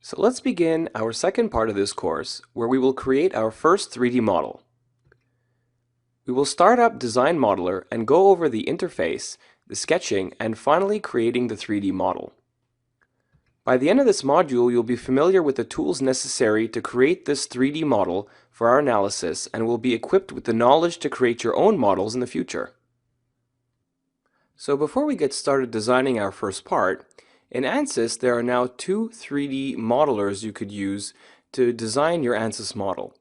So let's begin our second part of this course, where we will create our first 3D model. We will start up Design Modeler and go over the interface, the sketching, and finally creating the 3D model. By the end of this module, you'll be familiar with the tools necessary to create this 3D model for our analysis and will be equipped with the knowledge to create your own models in the future. So before we get started designing our first part, in ANSYS there are now two 3D modelers you could use to design your ANSYS model.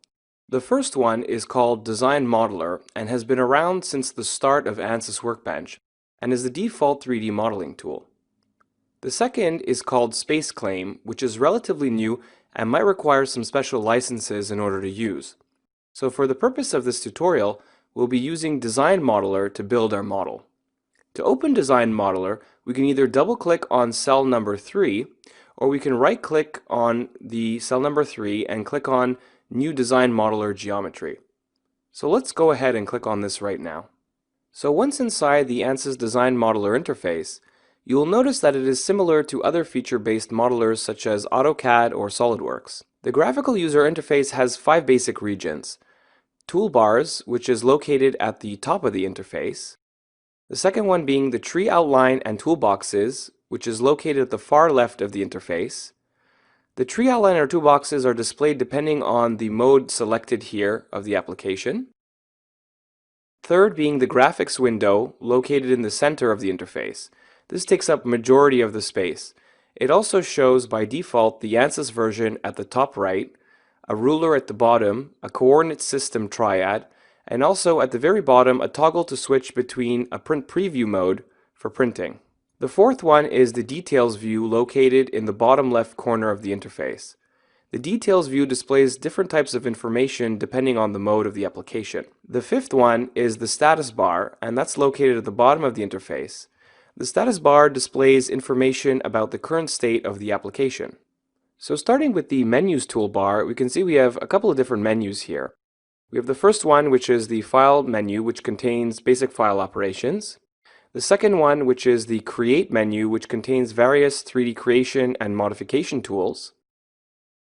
The first one is called Design Modeler and has been around since the start of ANSYS Workbench and is the default 3D modeling tool. The second is called SpaceClaim, which is relatively new and might require some special licenses in order to use. So for the purpose of this tutorial, we'll be using Design Modeler to build our model. To open Design Modeler, we can either double-click on cell number 3, or we can right-click on the cell number 3 and click on New Design Modeler Geometry. So let's go ahead and click on this right now. So once inside the ANSYS Design Modeler interface, you will notice that it is similar to other feature-based modelers such as AutoCAD or SolidWorks. The graphical user interface has 5 basic regions. Toolbars, which is located at the top of the interface. The second one being the tree outline and toolboxes, which is located at the far left of the interface. The tree outline or toolboxes are displayed depending on the mode selected here of the application. Third being the graphics window, located in the center of the interface. This takes up majority of the space. It also shows by default the ANSYS version at the top right, a ruler at the bottom, a coordinate system triad, and also at the very bottom a toggle to switch between a print preview mode for printing. The fourth one is the details view located in the bottom left corner of the interface. The details view displays different types of information depending on the mode of the application. The fifth one is the status bar, and that's located at the bottom of the interface. The status bar displays information about the current state of the application. So starting with the menus toolbar, we can see we have a couple of different menus here. We have the first one, which is the File menu, which contains basic file operations. The second one, which is the Create menu, which contains various 3D creation and modification tools.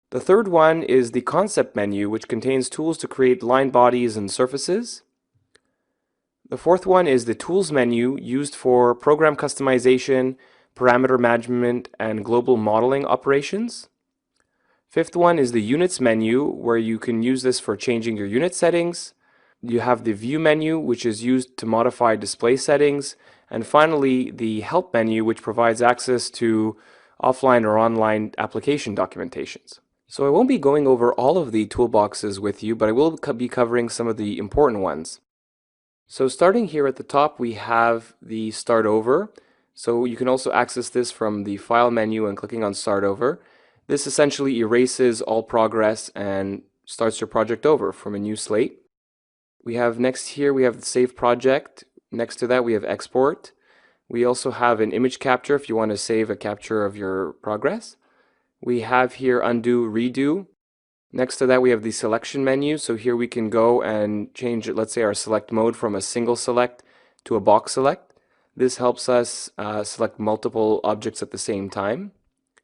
The third one is the Concept menu, which contains tools to create line bodies and surfaces. The fourth one is the Tools menu, used for program customization, parameter management, and global modeling operations. Fifth one is the Units menu, where you can use this for changing your unit settings. You have the View menu, which is used to modify display settings. And finally, the Help menu, which provides access to offline or online application documentations. So I won't be going over all of the toolboxes with you, but I will be covering some of the important ones. So starting here at the top, we have the Start Over. So you can also access this from the File menu and clicking on Start Over. This essentially erases all progress and starts your project over from a new slate. We have next here, we have the Save Project. Next to that, we have Export. We also have an image capture if you want to save a capture of your progress. We have here Undo, Redo. Next to that, we have the Selection menu. So here we can go and change, let's say, our select mode from a single select to a box select. This helps us select multiple objects at the same time.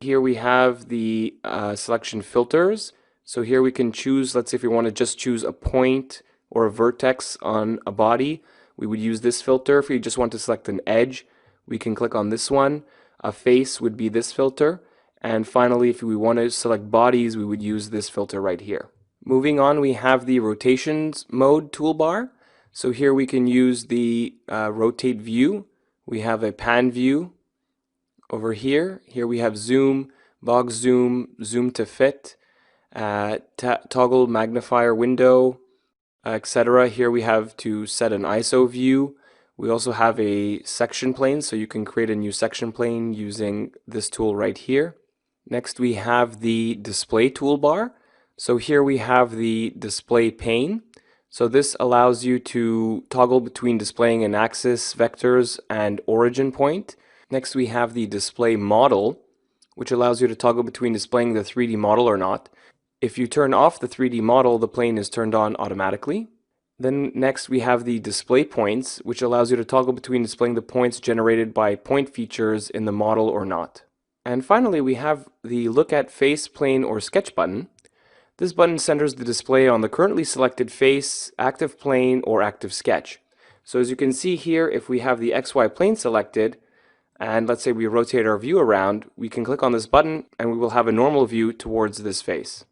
Here we have the selection filters. So here we can choose, let's say if we want to just choose a point or a vertex on a body, we would use this filter. If we just want to select an edge, we can click on this one. A face would be this filter. And finally, if we want to select bodies, we would use this filter right here. Moving on, we have the Rotations mode toolbar. So here we can use the Rotate view. We have a Pan view. Over here we have zoom, box zoom, zoom to fit, toggle magnifier window, etc. Here we have to set an ISO view. We also have a section plane, so you can create a new section plane using this tool right here. Next we have the display toolbar. So here we have the display pane. So this allows you to toggle between displaying an axis, vectors, and origin point. Next we have the display model, which allows you to toggle between displaying the 3D model or not. If you turn off the 3D model, the plane is turned on automatically. Then next we have the display points, which allows you to toggle between displaying the points generated by point features in the model or not. And finally, we have the Look at Face, Plane, or Sketch button. This button centers the display on the currently selected face, active plane, or active sketch. So as you can see here, if we have the XY plane selected, and let's say we rotate our view around, we can click on this button and we will have a normal view towards this face.